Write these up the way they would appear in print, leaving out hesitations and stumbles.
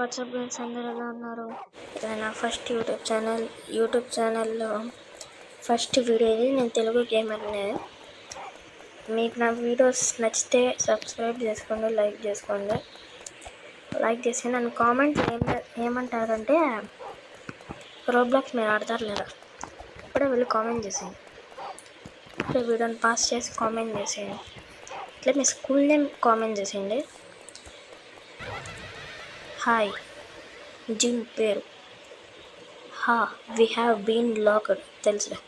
WhatsApp guys, అందరూ ఎలా ఉన్నారు? ఇది నా ఫస్ట్ యూట్యూబ్ ఛానల్లో ఫస్ట్ వీడియో ఇది. నేను తెలుగు గేమర్నే. మీకు నా వీడియోస్ నచ్చితే సబ్స్క్రైబ్ చేసుకోండి, లైక్ చేసి నన్ను కామెంట్ ఏమంటారంటే రోబ్లాక్స్ మీరు ఆడతారు లేదా ఇప్పుడే వెళ్ళి కామెంట్ చేసేయండి. ఇప్పుడే వీడియోని పాస్ చేసి కామెంట్ చేసేయండి. ఇట్లా మీ స్కూల్ నేమ్ కామెంట్ చేసేయండి. హాయ్, జిమ్ పేరు వి హ్యావ్ బీన్ లాక్డ్ తెలుసులే.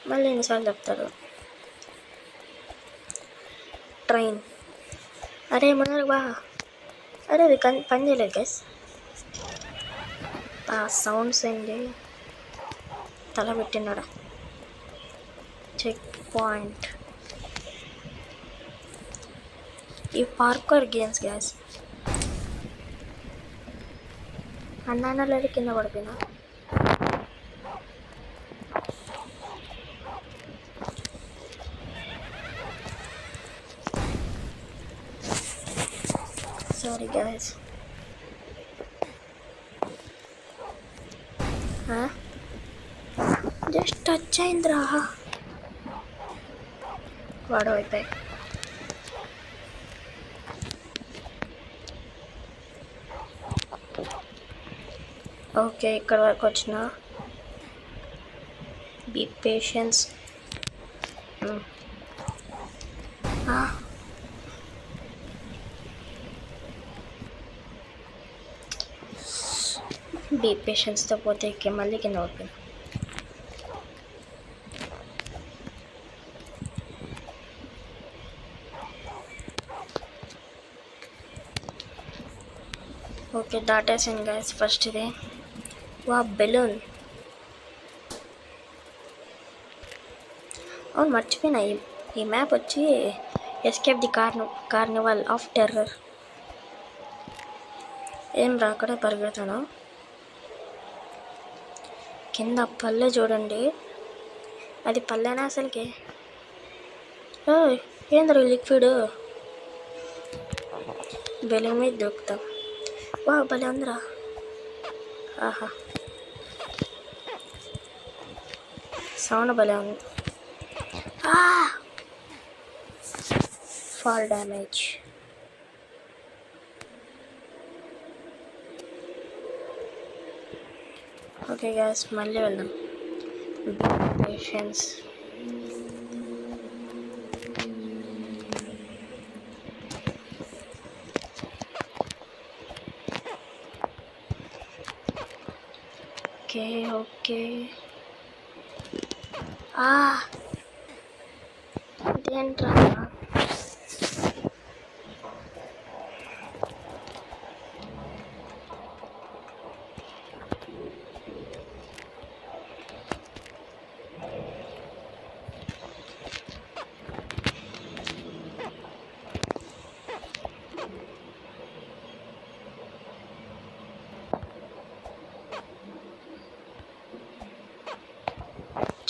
మళ్ళీ ఎన్నిసార్లు చెప్తాడు. ట్రైన్, అరే మనకు అరే అది పని చేయలేదు గైస్. ఆ సౌండ్స్ ఏంటి, తల పెట్టినాడా. చెక్ పాయింట్, ఈ పార్కర్ గేమ్స్ గైస్. అన్న లేదు, కింద పడిపోయినా. Sorry guys. జస్ట్ టచ్ అయిందిరా. వాడు అయిపోయి ఓకే, ఇక్కడ వరకు వచ్చిన. Be patience. బీ పేషెన్స్తో పోతే మళ్ళీ కింద పడిపోయినా. ఓకే, దాటేసాను గైస్. ఫస్ట్ ఇది బెలూన్. అవును, మర్చిపోయినా. ఈ మ్యాప్ వచ్చి escape the carnival of terror. ఏం రాకడే పరిగెడతాను. కింద పల్లె చూడండి, అది పల్లెనా అసలుకి? ఏంద్ర లిక్విడ్ బెలూన్ మీద దొరుకుతాం. భలే ఉందిరా. ఆహా, సౌండ్ భలే ఉంది. Fall damage. ఓకే గ్యాస్, మళ్ళీ వెళ్దాం. పేషెన్స్. ఓకే ఇదేంట్రా?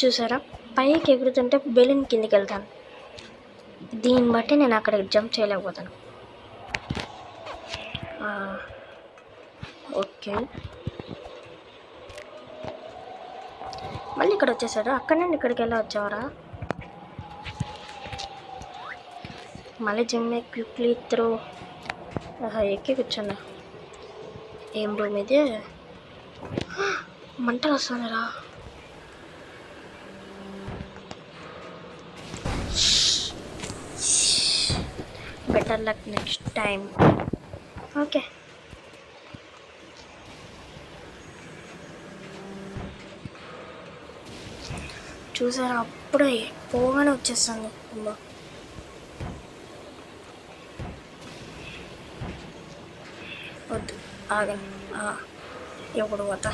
చూసారా, పైకి ఎగురుతుంటే బెలూన్ కిందికి వెళ్తాను. దీన్ని బట్టి నేను అక్కడ జంప్ చేయలేకపోతాను. ఓకే, మళ్ళీ ఇక్కడ వచ్చేసాడు. అక్కడ నుండి ఇక్కడికి వెళ్ళి వచ్చావరా. మళ్ళీ జిమ్ క్విక్లీ త్రూ. ఎక్కి కూర్చున్నా. ఏం రూమ్ ఇది? మంటలు వస్తుందిరా. Better luck next time. Okay, చూసారా, అప్పుడే పోగానే వచ్చేస్తుంది. వద్దు, ఆగండి. ఎప్పుడు పోతా.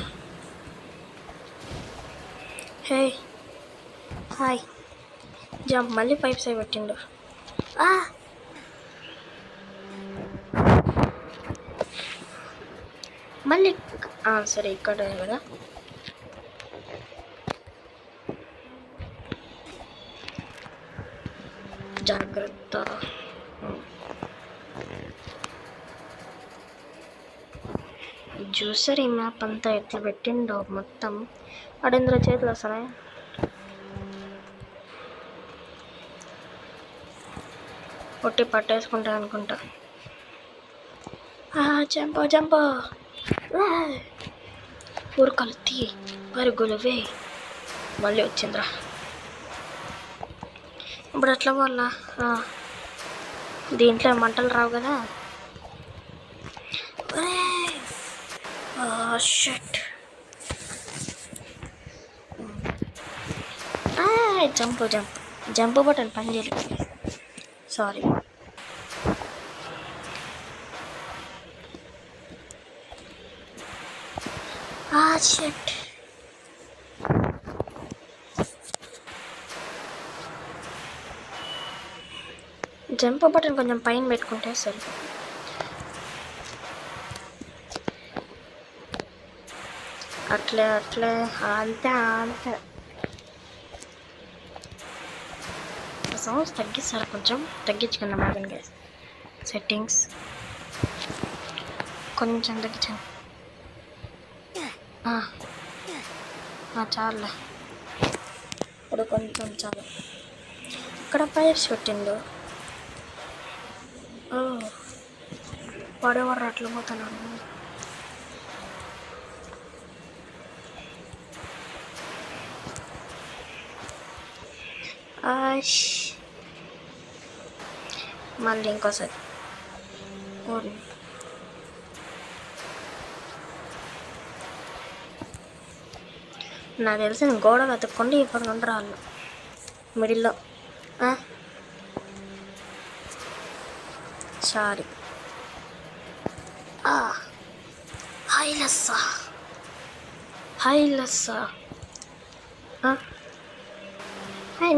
Hey hi, jump. మళ్ళీ పైప్స్ అయి పెట్టిండు. మళ్ళీ సరే, ఇక్కడ కదా. జాగ్రత్త. చూసారు ఈ మ్యాప్ అంతా ఎట్లా పెట్టిండో మొత్తం. అడెందులో చేతులు వస్తున్నాయి. పొట్టి పట్టేసుకుంటా అనుకుంటా. జంపో జంపో ఊరు తీ పరుగులువే. మళ్ళీ వచ్చిందిరా. ఇప్పుడు ఎట్లా పోవాలా? దీంట్లో మంటలు రావు కదా. Shut. Jump jump jump button పని చేయలేదు. సారీ. షట్. జంప్ బటన్ కొంచెం పైన పెట్టుకుంటే సరే. అట్లే అట్లే అంతే అంతే. సౌండ్స్ తగ్గిస్తారు, కొంచెం తగ్గించుకుందాం. ఆగండి గైస్, సెట్టింగ్స్ కొంచెం తగ్గించండి. చాలే, ఇప్పుడు కొంచెం చాలు. ఇక్కడ పైప్స్ పెట్టిండు. వాడేవాడు అట్లా పోతున్నాను. మళ్ళీ ఇంకోసారి. నాకు తెలిసిన గోడ వెతుక్కోండి. ఇప్పుడు నుండి రాళ్ళు మిడిల్లో. సారీ. హైలెస్సా హైలెస్సా.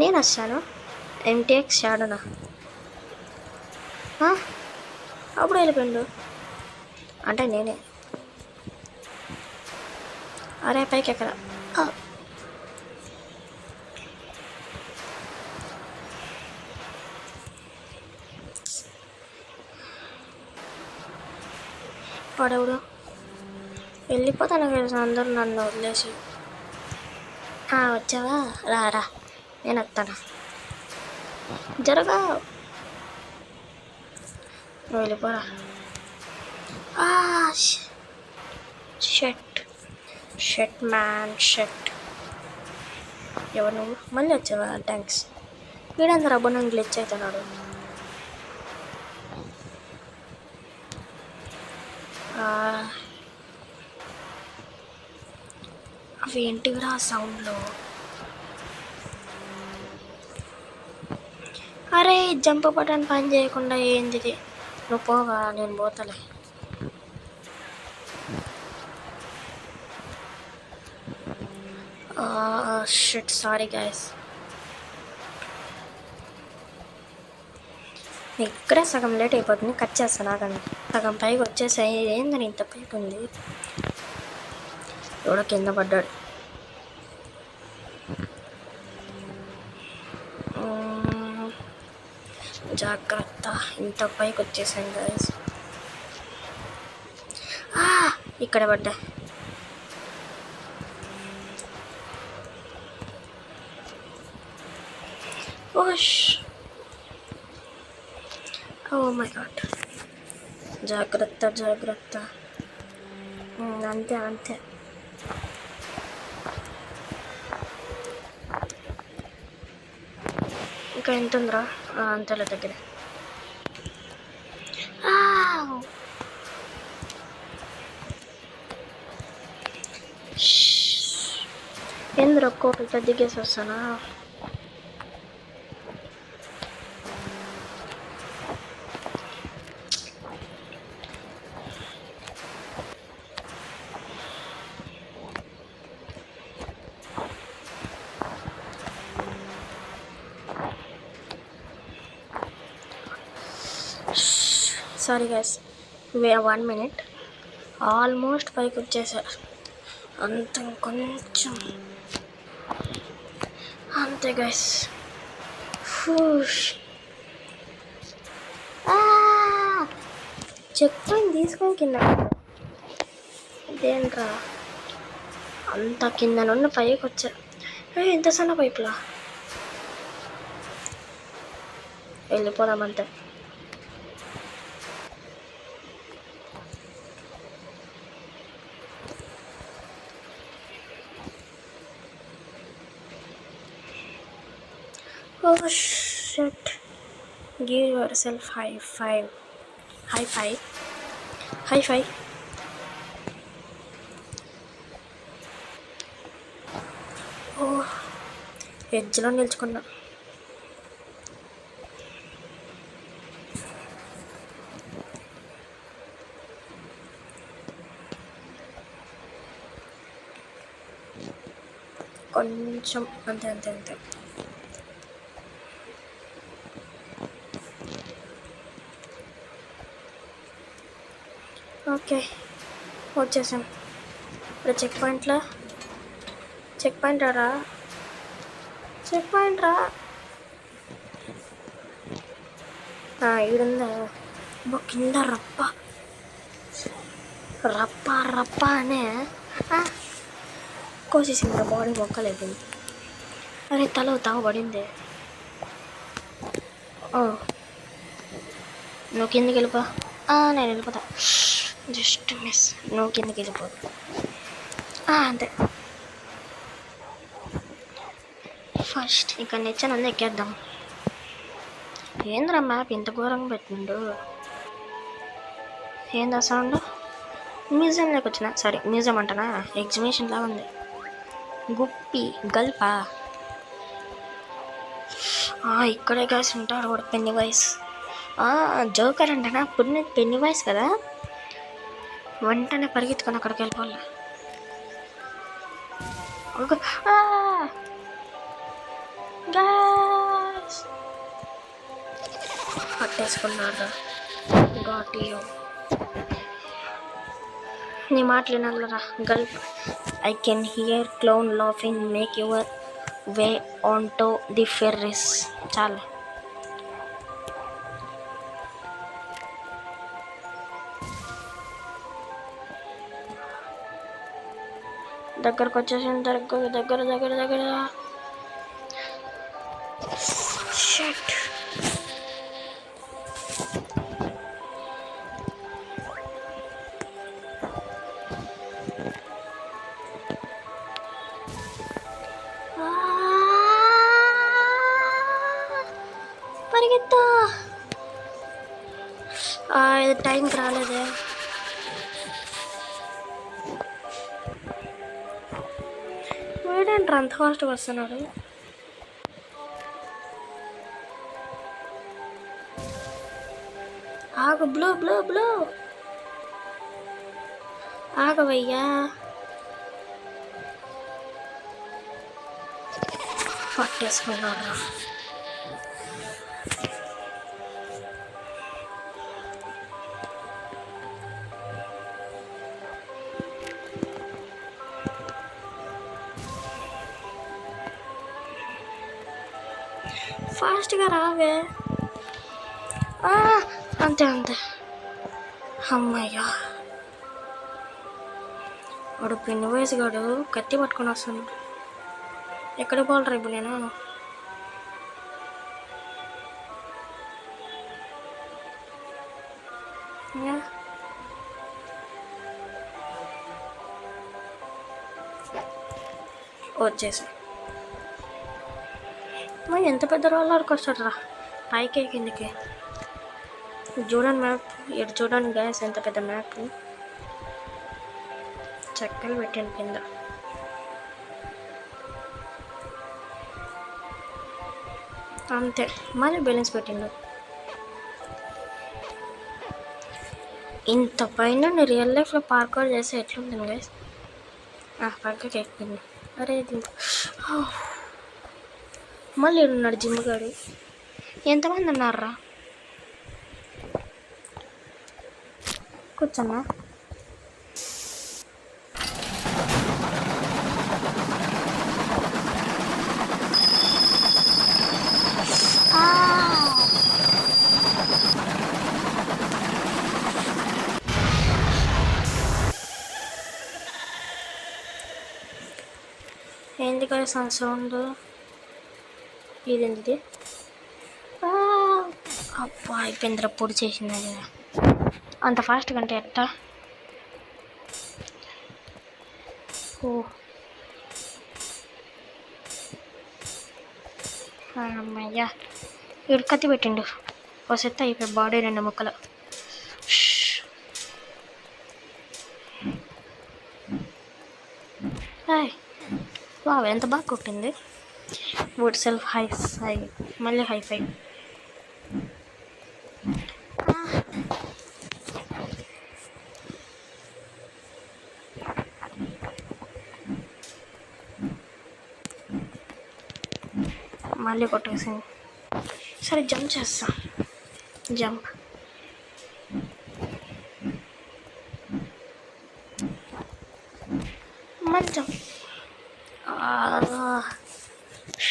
నేను వచ్చాను. ఎంటీఎక్స్ షాడోనా? అప్పుడు వెళ్ళిపోయిండు అంటే నేనే. అరే పైకి ఎక్కడ? వాడెవడు? వెళ్ళిపోతాను కదా అందరూ నన్ను వదిలేసి. వచ్చావా? రా నేను వస్తాను. జరగా వెళ్ళిపోరా. Shut shut man shut. ఎవరు నువ్వు? మళ్ళీ వచ్చావా? థ్యాంక్స్. వీడంతా అబ్బా గ్లిచ్ అవుతున్నాడు. అవి ఏంటివిరా సౌండ్లో? అరే జంప్ బటన్ పని చేయకుండా ఏంది ఇది? నువ్వు పోవా, నేను పోతలే. Shit, sorry guys. ఇక్కడే సగం లేట్ అయిపోతుంది, కట్ చేస్తాను. ఆగండి. సగం పైకి వచ్చేసాయి. ఏందని ఇంత పైకి ఉంది? ఎవడో కింద పడ్డాడు. జాగ్రత్త, ఇంత పైకి వచ్చేసాను గైస్. ఇక్కడ పడ్డా. Oh my god. జాగ్రత్త జాగ్రత్త. అంతే అంతే. ఇంకా ఎంత ఉందిరా? అంతేలే, దగ్గర. ఎందుకు ఒక్కొక్కరితో దిగేసి వస్తానా? Sorry guys, 1 minute. ఆల్మోస్ట్ పైకి వచ్చేసా. అంత కొంచెం అంతే గైస్. చెక్ పాయింట్ తీసుకొని కింద ఏంట్రా అంత కింద నుండి పైకి వచ్చా. ఎంత సన్న పైపులా, వెళ్ళిపోదామంతే. Oh shit. Give yourself high five. High five. High five. Oh, ఎడ్జ్లో నిల్చుకున్నా. కొంచెం అంతే అంతే అంతే. ఓకే వచ్చేసాం. ఇప్పుడు చెక్ పాయింట్ రా, చెక్ పాయింట్ రా. ఈడుందా కింద రప్ప రప్ప రప్ప అనే కోసేసింది బాడీ మొక్కలేదు. అరే తల తాగబడింది. నువ్వు కిందకి వెళ్ళిపో. నేను వెళ్ళిపోతా. Just miss. నువ్వు కిందకి వెళ్ళిపో అంతే. ఫస్ట్ ఇక్కడ నిచ్చాను ఎక్కేద్దాం. ఏంద్రా మ్యాప్ ఇంత ఘోరంగా పెట్టిండు. ఏందా సౌండ్? మ్యూజియంలోకి వచ్చిన. సారీ మ్యూజియం అంటనా, ఎగ్జిబిషన్ లాగా ఉంది. గుప్పి గల్పా ఇక్కడే గాయస్ ఉంటాడు కూడా పెన్ని వాయిస్. జోకర్ అంటనా పుణ్య పెన్ని వాయిస్ కదా. వెంటనే పరిగెత్తుకొని అక్కడికి వెళ్ళిపోవాలి. పట్టేసుకున్నాడు. గాటియో నీ మాటలు వినాలరా gulp. I can hear clown laughing make your way on to the Ferris. చాలు. దగ్గరకు వచ్చేసిన దగ్గర దగ్గర దగ్గర. షట్. పరిగెత్తా. ఇది టైంకి రాలేదే. వీడేంట్రా అంత ఫాస్ట్గా వస్తున్నాడు. ఆగు బ్లూ బ్లూ బ్లూ ఆగవయ్యా. పట్టేసుకున్నాడు. ఫాస్ట్గా రావే. అంతే అంతే. అమ్మయ్యా. వాడు పిన్ని వయసు గాడు కత్తి పట్టుకొని వస్తాను. ఎక్కడికి పోలరా ఇప్పుడు నేను? వచ్చేసి మరి ఎంత పెద్ద రోలర్కి వస్తాడు రా పైకి కిందకి. చూడండి మ్యాప్, ఇటు చూడండి గ్యాస్ ఎంత పెద్ద మ్యాప్. చెక్కలు పెట్టాను కింద. అంతే. మళ్ళీ బ్యాలెన్స్ పెట్టిండు. ఇంత పైన నేను రియల్ లైఫ్లో పార్కౌట్ చేస్తే ఎట్లుంటుంది గ్యాస్? పక్కకి ఎక్కింది. అరే మళ్ళీ ఉన్నాడు జిమ్ గాడు. ఎంతమంది ఉన్నారా? కూర్చోమ్మా. ఎందుకు సౌండ్ ఇది ఏంటిది? అబ్బా అయిపోయిందిరా, పొడి చేసింది అది. అంత ఫాస్ట్ కంటే ఎట్టా? ఓ అమ్మయ్యా, వీడు కత్తి పెట్టిండు. ఓ సెత్త అయిపోయి బాడీ 2 ముక్కలు. వావ్, ఎంత బాగా కొట్టింది. వుడ్ సెల్ఫ్ హై ఫై, మళ్ళీ హై ఫై. మళ్ళీ కొట్టేసింది. సరే జంప్ చేస్తా. జంప్. మళ్ళీ జంప్.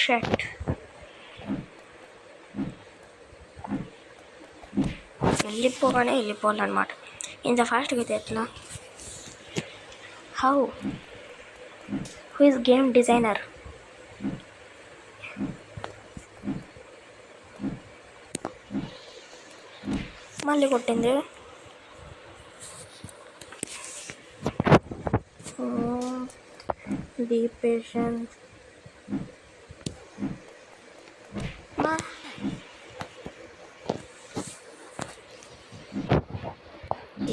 షట్. వెళ్ళిపోవాలన్నమాట. ఇంత ఫాస్ట్గా అయితే ఎట్లా? How is game designer? మళ్ళీ కొట్టింది. Be patient.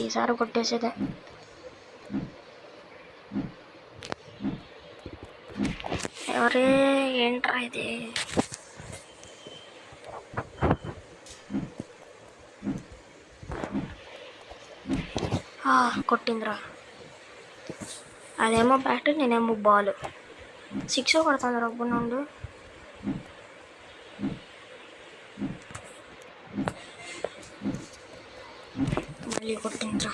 ఈసారి కొట్టేసేదే. ఎవరే ఏంట్రా ఇది? కొట్టిందిరా. అదేమో బ్యాట్, నేనేమో బాల్. 6 కొడుతుంది రబ్బు నుండి. మళ్ళీ కొట్టిందిరా.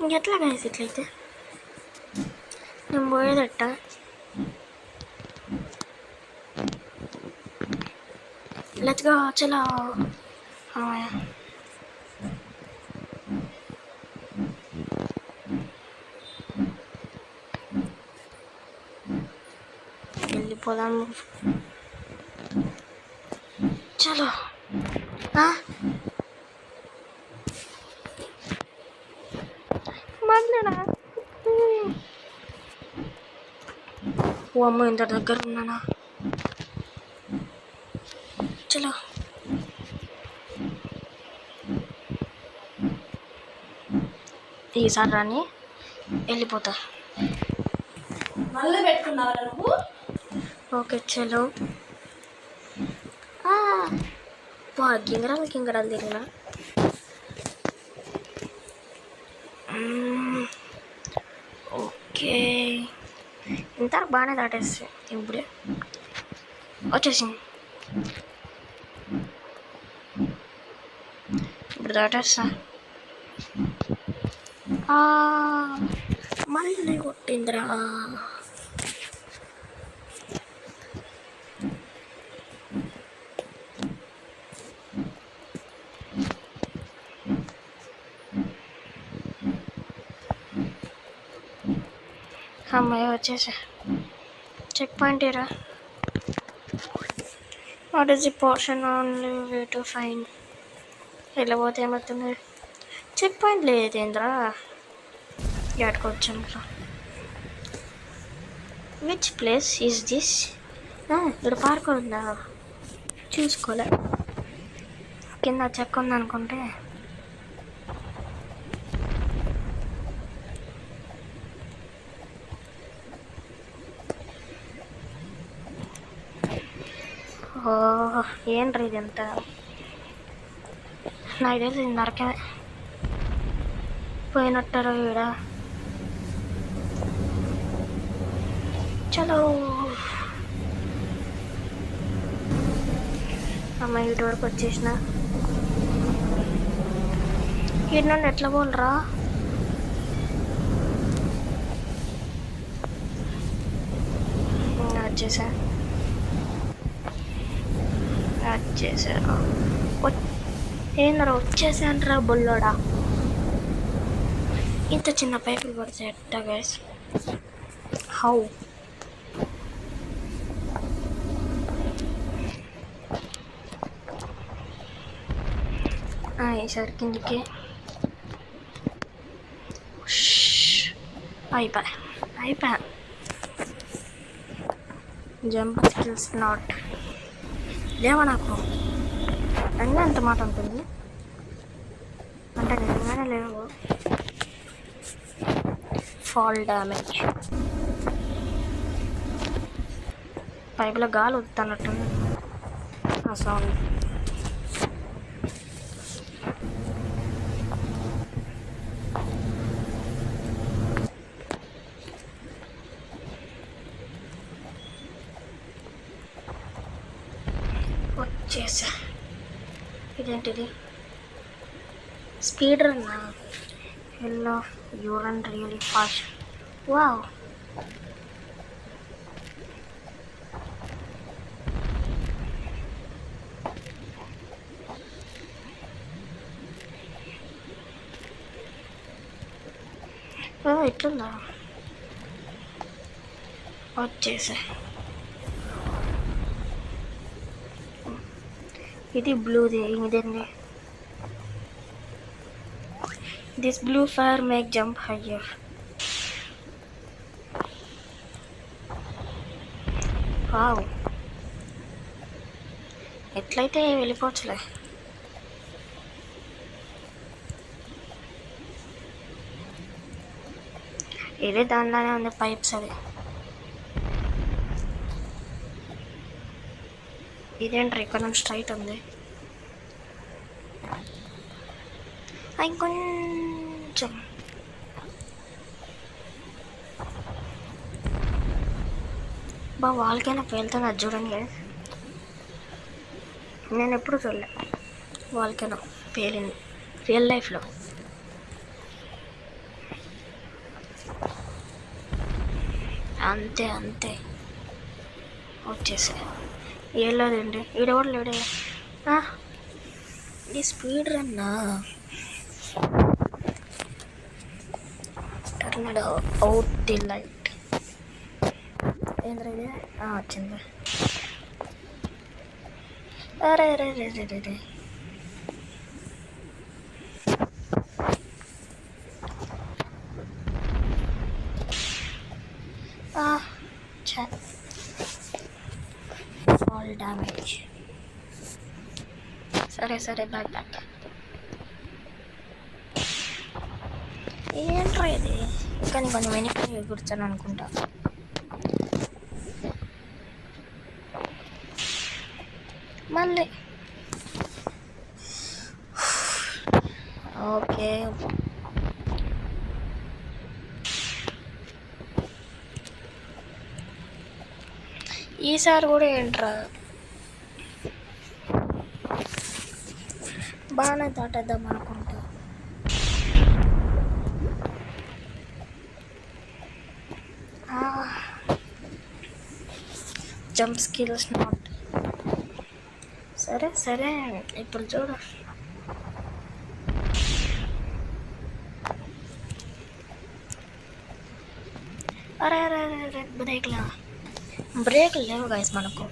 ఇంకెట్లా గైస్ ఇట్లయితే? నేను పోయేదట్ట. లెట్స్ గో, చలో. వెళ్ళిపోదాం, చలో. మాట్లాడా? ఓ అమ్మ, ఇంత దగ్గర ఉన్నానా? చలో. ఈసారి రాని వెళ్ళిపోతా. మళ్ళీ పెట్టుకున్నావా నువ్వు? ఓకే చలో. గింగరాలు తిరిగినా. ఓకే, ఇంత బాగానే దాటేస్తే. ఇప్పుడే వచ్చేసింది. ఇప్పుడు దాటేస్తా. మళ్ళీ కొట్టిందిరా. అమ్మాయి వచ్చేసా. చెక్ పాయింట్ ఏరా? What is the portion only way to find? వెళ్ళబోతే ఏమవుతుంది? చెక్ పాయింట్ లేదేంద్రా. ఎక్కడికొచ్చాం? Which place is this? ఇక్కడ పార్క్ ఉందా? చూసుకోలే. కింద చెక్ ఉందనుకుంటే. ఏంట్రీ ఇది ఎంత? నాకు తెలిసి ఇది నరకమే. పోయినట్టారో ఈడ. చలో అమ్మాయి, ఇటు వరకు వచ్చేసిన. ఇటు నుండి ఎట్లా పోలరా? వచ్చేసా. వచ్చేసాను. ఏందరా వచ్చేసానరా బొల్లోడా. ఇంత చిన్న పైపులు పడితే ఎట్టా గైస్? హౌ? ఈసారి కిందికి అయిపోయా. జంప్ స్కిల్స్ నాట్ లేవా నాకు? అన్నీ అంత మాట ఉంటుంది అంటే నిజంగానే లేవు. Fall damage. పైపులో గాలి వస్తున్నట్టుంది ఆ సౌండ్. వచ్చేసా. ఇదేంటిది? స్పీడ్ రన్నా? Hello you run really fast. Wow. ఎట్లుందా? వచ్చేసా. ఇది బ్లూది. ఇదేంది? This blue fire make jump higher. Wow. ఎట్లయితే వెళ్ళిపోవచ్చులే. ఇదే దానిలానే ఉంది పైప్స్. అవి ఇదేంటారు ఇక్కడ నుంచి స్ట్రైట్ ఉంది. ఇంకొంచెం వాళ్ళకైనా పేలుతుంది అది చూడండి. నేను ఎప్పుడు చూడలే వాళ్ళకైనా పేలింది రియల్ లైఫ్లో. అంతే వచ్చేసా. ఏళ్ళదండి ఈడెవడు లేడే. ఈ స్పీడ్ రన్నా. Turn out the light. ఏంద్రా ఇది? వచ్చింది. అరే ఫాల్ డ్యామేజ్. సరే బ్యాక్. ఏంట్రా ఇది? కానీ కొంచెం వెనక్కి కూర్చొని అనుకుంటా. మళ్ళీ ఓకే. ఈసారి కూడా ఏంట్రా బాగానే దాటేద్దాం అనుకుంటా. Jump skills not. సరే ఇప్పుడు చూడు. అరే బ్రేక్ లేవు గైస్ మనకు.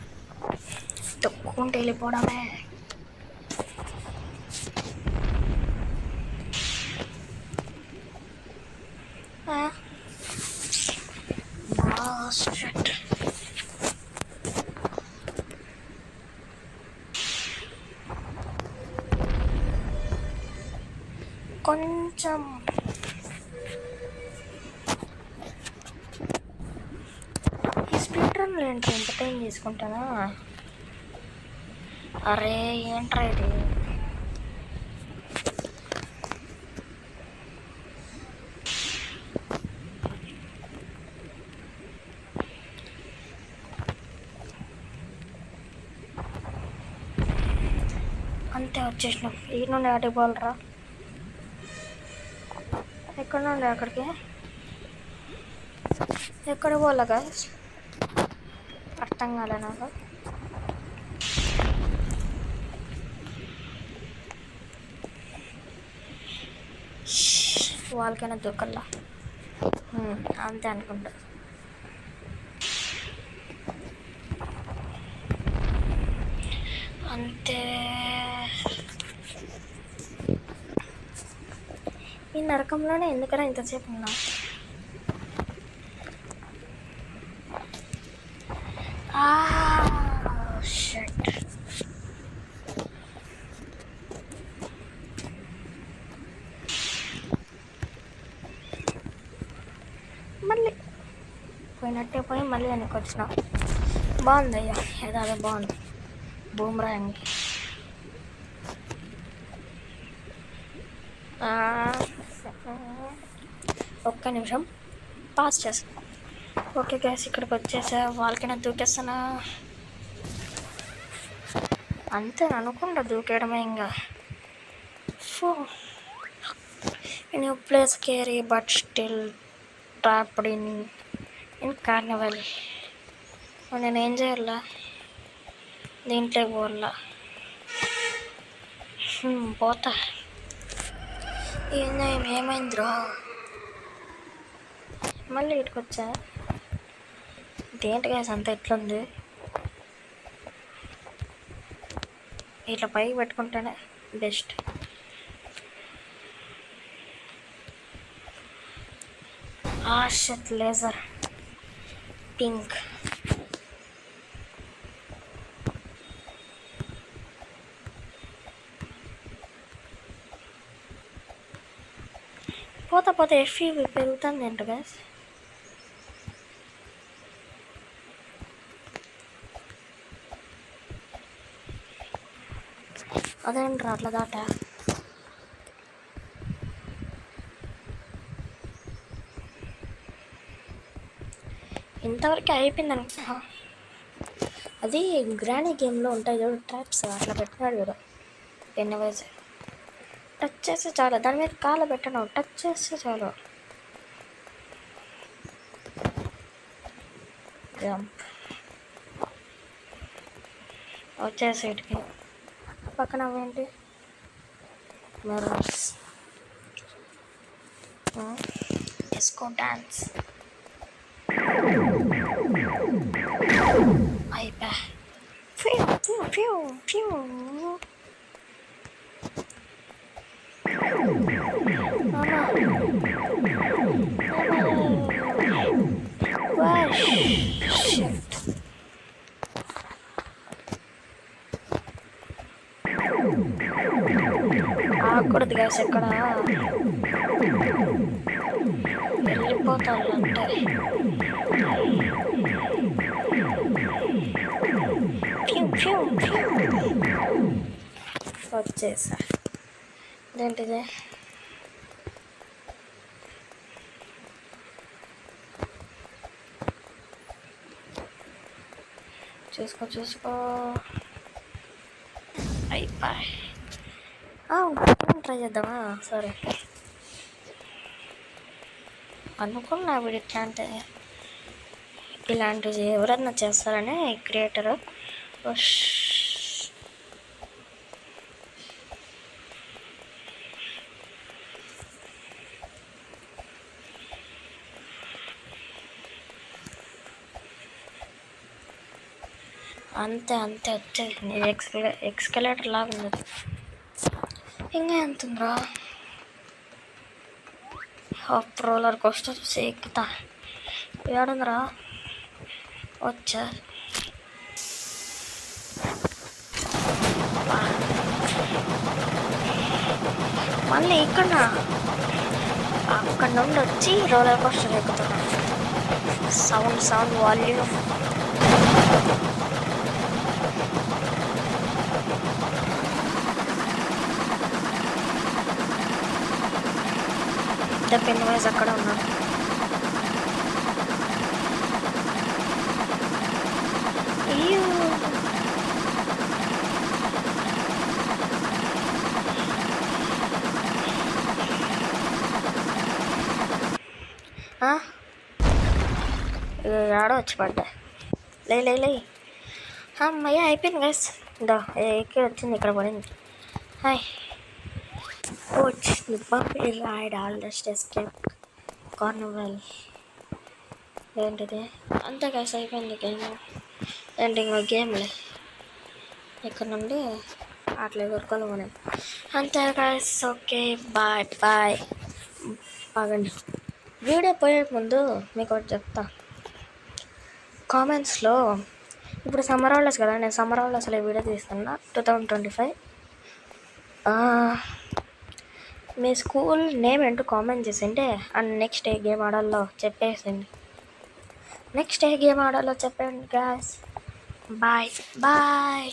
తొక్కుంటే వెళ్ళిపోవడమే. కొంచెం ఈ స్పీడ్ రన్లు ఏంటి ఎంటర్టైన్ చేసుకుంటానా? అరే ఏంట్రా ఇది? అంతే వచ్చేసినాం. ఈ నుండి అటుకు పోవాలరా. ఎక్కడ నుండి అక్కడికి? ఎక్కడ పోవాలా గాయస్? అర్థం కాలే నాకు. వాళ్ళకైనా దూకల్లా. అంతే అనుకుంటా. అంతే. ఈ నరకంలోనే ఎందుకైనా ఇంతసేపు ఉన్నా. షట్. మళ్ళీ పోయినట్టే పోయి మళ్ళీ వెనక్కి వచ్చిన. బాగుంది అయ్యా, ఏదో బాగుంది. బూమ్రాంగ్. ఒక్క నిమిషం పాస్ చేస్తా. ఓకే గ్యాస్, ఇక్కడికి వచ్చేసా. వాళ్ళకైనా దూకేస్తానా? అంతే అనుకుంటా, దూకేయడమే ఇంకా. New place scary but still trapped in Carnival. నేనేం చేయాలా? దీంట్లోకి పోవాలా? పోతా. ఏమైందిరా? మళ్ళీ ఇటుకు వచ్చా. దేంటి గ్యాస్ అంత ఎట్లుంది? ఇట్లా పైకి పెట్టుకుంటేనే బెస్ట్. Shut, laser pink. పోతే ఎఫ్ఈవి పెరుగుతుంది అంట గ్యాస్. అదేంట్రా అట్లా దాట? ఇంతవరకు అయిపోయిందని. అది గ్రానీ గేమ్లో ఉంటాయి చూడు ట్రాప్స్, అట్లా పెట్టినాడు కదా. ఎన్నవైజ్ టచ్ చేస్తే చాలు, దాని మీద కాలు పెట్టను, టచ్ చేస్తే చాలు. జంప్ వచ్చేసి ఇటుకి. పక్కన అవేంటి? మిర్రర్స్. డిస్కో డాన్స్ అయిపోయా. ఆకూడదు గ్యాస్, ఎక్కడ వెళ్ళిపోతారు అంటే. వచ్చేసా. ఏంటిది? చూసుకో. అయిపోయి ట్రై చేద్దామా? సరే అనుకున్నా వీడు ఇలాంటివి ఎవరన్నా చేస్తారని క్రియేటర్. అంతే వచ్చేది. ఎక్స్కలేటర్ లాగా ఉంది. ఇంకా ఎంత ఉందిరా? రోలర్ కోస్టర్ ఎక్కుతా. ఏడుందిరా? వచ్చా. మళ్ళీ ఇక్కడ అక్కడ నుండి వచ్చి రోలర్ కోస్టర్ ఎక్కుతున్నా. Sound volume. పెన్ వైజ్ అక్కడ ఉన్నాడు. ఆడ వచ్చి పడ్డా. లే అమ్మయ్య అయిపోయింది గైస్. ఎక్కి వచ్చింది, ఇక్కడ పడింది. హాయ్ కోచ్ నిబ్బాపి ride all dust escape carnival. ఏంటిది అంతే గైస్, అయిపోయింది గేమ్. ఏంటి ఇంకో గేమ్లే ఇక్కడ నుండి అట్లా ఎదుర్కోవాలి మనం. అంతే గైస్, ఓకే బాయ్ బాయ్. ఆగండి, వీడియో పోయే ముందు మీకు ఒకటి చెప్తా. కామెంట్స్లో ఇప్పుడు సమ్మర్ హాలిడేస్ కదా, నేను సమ్మర్ హాలిడేస్లో వీడియో తీస్తున్నా 2025. మీ స్కూల్ నేమ్ ఏంటో కామెంట్ చేసింటే అండ్ నెక్స్ట్ ఏ గేమ్ ఆడాలో చెప్పేసింది. నెక్స్ట్ ఏ గేమ్ ఆడాలో చెప్పండి గాయ్స్. Bye bye.